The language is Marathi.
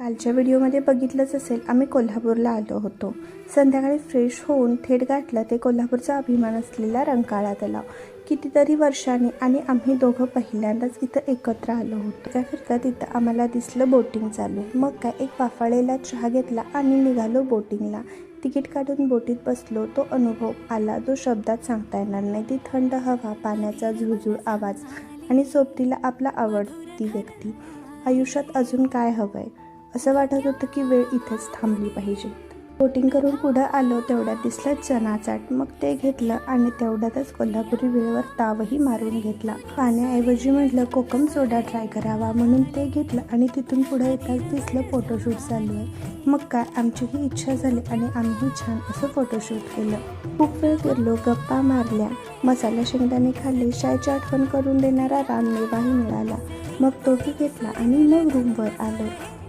कालच्या व्हिडिओमध्ये बघितलंच असेल, आम्ही कोल्हापूरला आलो होतो. संध्याकाळी फ्रेश होऊन थेट गाठलं ते कोल्हापूरचा अभिमान असलेला रंकाळा तलाव. कितीतरी वर्षांनी आणि आम्ही दोघं पहिल्यांदाच इथं एकत्र आलो होतो. त्या तिथं आम्हाला दिसलं बोटिंग चालू. मग काय एक वाफाळलेला चहा घेतला आणि निघालो बोटिंगला. तिकीट काढून बोटीत बसलो. तो अनुभव आला जो शब्दात सांगता येणार नाही. ती थंड हवा, पाण्याचा झुळझुळ आवाज आणि सोबतीला आपला आवडती व्यक्ती. आयुष्यात अजून काय हवंय असं वाटत होतं की वेळ इथेच थांबली पाहिजे. बोटिंग करून पुढं आलो तेवढ्यात दिसलं चनाचाट. मग ते घेतलं आणि तेवढ्यातच कोल्हापुरी वेळेवर तावही मारून घेतला. पाण्याऐवजी म्हटलं कोकम सोडा ट्राय करावा म्हणून ते घेतलं आणि तिथून पुढे येताच दिसलं फोटोशूट चालू आहे. मग काय आमचीही इच्छा झाली आणि आम्हीही छान असं फोटोशूट केलं. खूप वेळ फिरलो, गप्पा मारल्या, मसाला शेंगदाणे खाल्ले, शाळेची आठवण करून देणारा रानमेवाही मिळाला. मग तोही घेतला आणि मग रूमवर आलो.